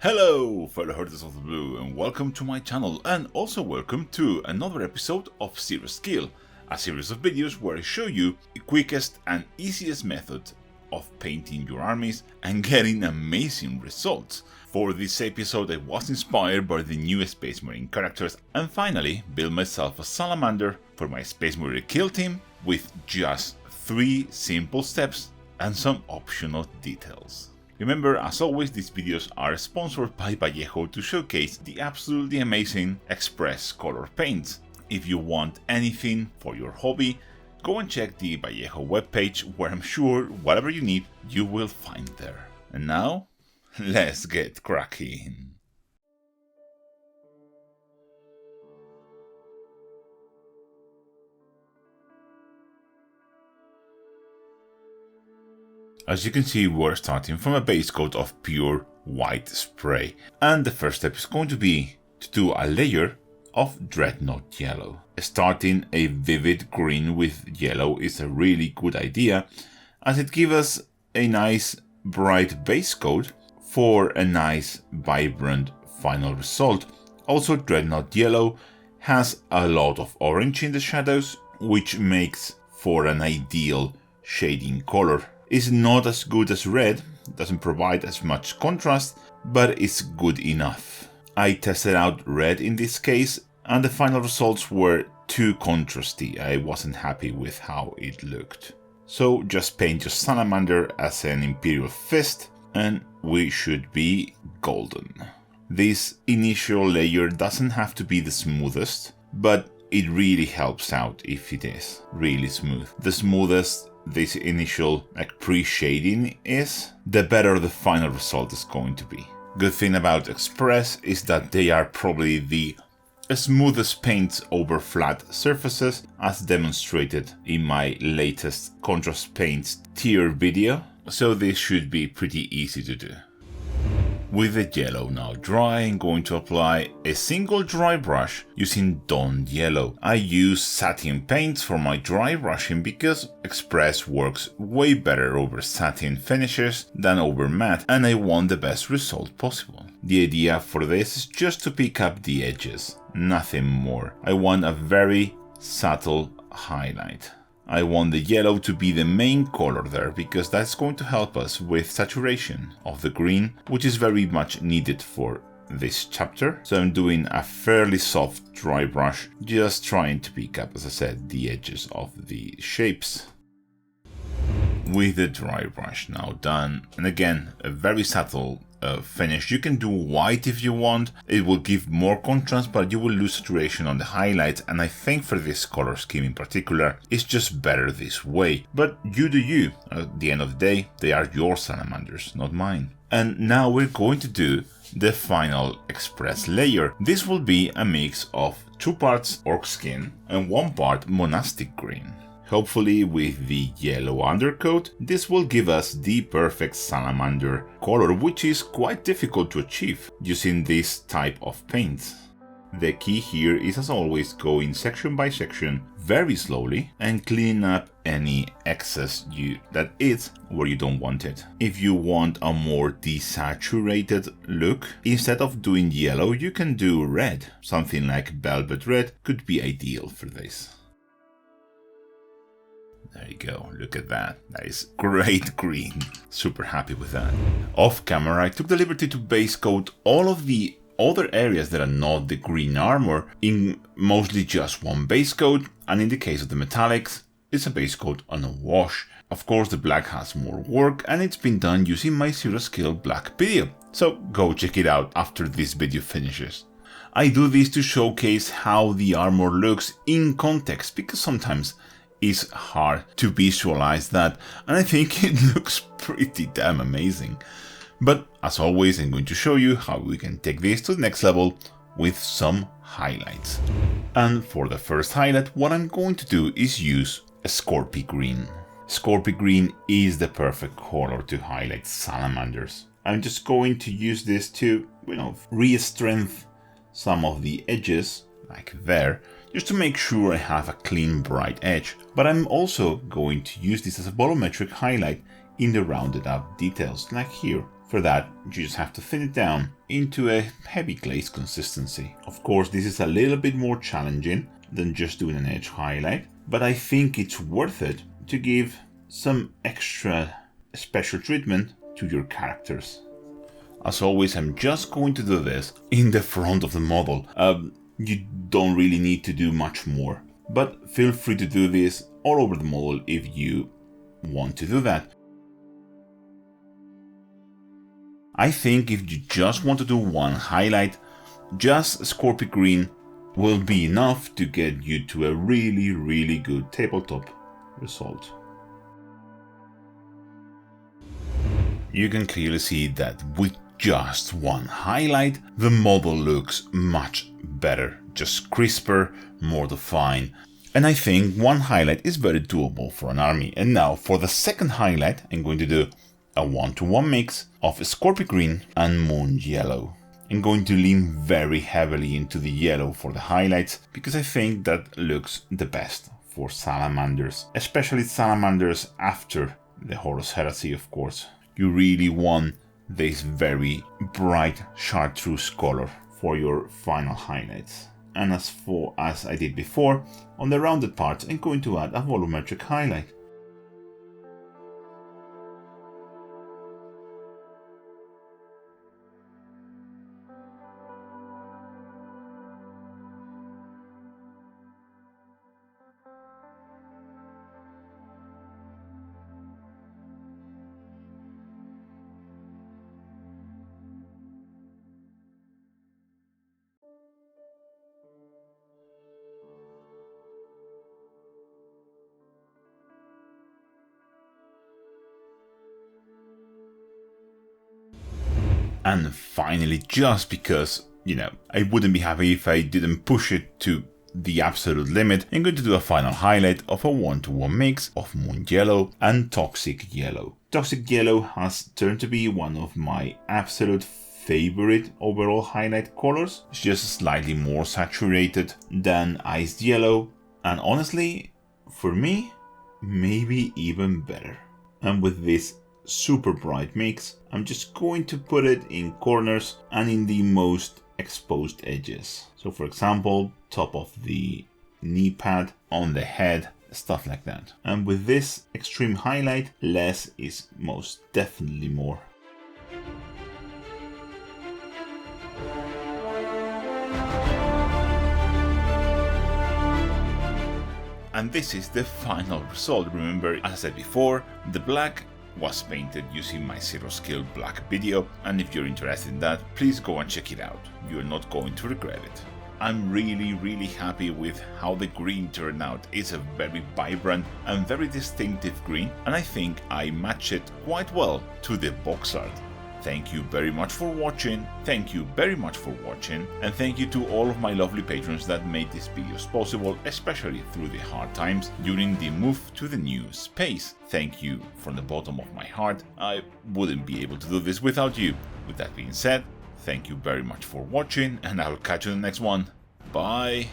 Hello fellow Hunters of the Blue, and welcome to my channel, and also welcome to another episode of Zero Skill, a series of videos where I show you the quickest and easiest method of painting your armies and getting amazing results. For this episode I was inspired by the new Space Marine characters and finally built myself a Salamander for my Space Marine kill team with just 3 simple steps and some optional details. Remember, as always, these videos are sponsored by Vallejo to showcase the absolutely amazing Express color paints. If you want anything for your hobby, go and check the Vallejo webpage where I'm sure whatever you need you will find there. And now, let's get cracking. As you can see, we're starting from a base coat of pure white spray, and the first step is going to be to do a layer of Dreadnought yellow. Starting a vivid green with yellow is a really good idea, as it gives us a nice bright base coat for a nice vibrant final result. Also, Dreadnought yellow has a lot of orange in the shadows, which makes for an ideal shading color. It's not as good as red, doesn't provide as much contrast, but it's good enough. I tested out red in this case, and the final results were too contrasty. I wasn't happy with how it looked. So just paint your Salamander as an Imperial Fist, and we should be golden. This initial layer doesn't have to be the smoothest, but it really helps out if it is really smooth. The smoothest this initial pre-shading is, the better the final result is going to be. Good thing about Express is that they are probably the smoothest paints over flat surfaces, as demonstrated in my latest contrast paints tier video, so this should be pretty easy to do. With the yellow now dry, I'm going to apply a single dry brush using Dawn Yellow. I use satin paints for my dry brushing because Express works way better over satin finishes than over matte, and I want the best result possible. The idea for this is just to pick up the edges, nothing more. I want a very subtle highlight. I want the yellow to be the main color there because that's going to help us with saturation of the green, which is very much needed for this chapter. So I'm doing a fairly soft dry brush, just trying to pick up, as I said, the edges of the shapes. With the dry brush now done, and again, a very subtle finish. You can do white if you want, it will give more contrast, but you will lose saturation on the highlights, and I think for this color scheme in particular, it's just better this way. But you do you. At the end of the day, they are your Salamanders, not mine. And now we're going to do the final Express layer. This will be a mix of 2 parts Orc Skin and 1 part Monastic Green. Hopefully with the yellow undercoat, this will give us the perfect Salamander color, which is quite difficult to achieve using this type of paint. The key here is, as always, going section by section very slowly and cleaning up any excess that is where you don't want it. If you want a more desaturated look, instead of doing yellow, you can do red. Something like Velvet Red could be ideal for this. There you go, look at that. That is great green. Super happy with that. Off camera, I took the liberty to base coat all of the other areas that are not the green armor in mostly just 1 base coat, and in the case of the metallics, it's a base coat on a wash. Of course, the black has more work, and it's been done using my Zero Skill black video, so go check it out after this video finishes. I do this to showcase how the armor looks in context, because sometimes it's hard to visualize that, and I think it looks pretty damn amazing. But as always, I'm going to show you how we can take this to the next level with some highlights. And for the first highlight, what I'm going to do is use a Scorpy Green. Scorpy Green is the perfect color to highlight Salamanders. I'm just going to use this to, re-strengthen some of the edges, like there, just to make sure I have a clean, bright edge. But I'm also going to use this as a volumetric highlight in the rounded up details, like here, For that, you just have to thin it down into a heavy glaze consistency. Of course, this is a little bit more challenging than just doing an edge highlight, but I think it's worth it to give some extra special treatment to your characters. As always, I'm just going to do this in the front of the model. You don't really need to do much more, but feel free to do this all over the model if you want to do that. I think if you just want to do one highlight, just Scorpion Green will be enough to get you to a really good tabletop result. You can clearly see that with just one highlight, the model looks much better, just crisper, more defined. And I think one highlight is very doable for an army. And now for the second highlight, I'm going to do a 1-to-1 mix of Scorpion Green and Moon Yellow. I'm going to lean very heavily into the yellow for the highlights because I think that looks the best for Salamanders, especially Salamanders after the Horus Heresy, of course. You really want this very bright chartreuse color for your final highlights. And as I did before, on the rounded parts I'm going to add a volumetric highlight. And finally, just because, I wouldn't be happy if I didn't push it to the absolute limit, I'm going to do a final highlight of a 1-to-1 mix of Moon Yellow and Toxic Yellow. Toxic Yellow has turned to be one of my absolute favorite overall highlight colors. It's just slightly more saturated than Iced Yellow, and honestly, for me, maybe even better. And with this super bright mix, I'm just going to put it in corners and in the most exposed edges. So for example, top of the knee pad, on the head, stuff like that. And with this extreme highlight, less is most definitely more. And this is the final result. Remember, as I said before, the black was painted using my zero scale black video, and if you're interested in that, please go and check it out. You're not going to regret it. I'm really happy with how the green turned out. It's a very vibrant and very distinctive green, and I think I match it quite well to the box art. Thank you very much for watching, and thank you to all of my lovely patrons that made these videos possible, especially through the hard times during the move to the new space. Thank you from the bottom of my heart. I wouldn't be able to do this without you. With that being said, thank you very much for watching, and I'll catch you in the next one. Bye!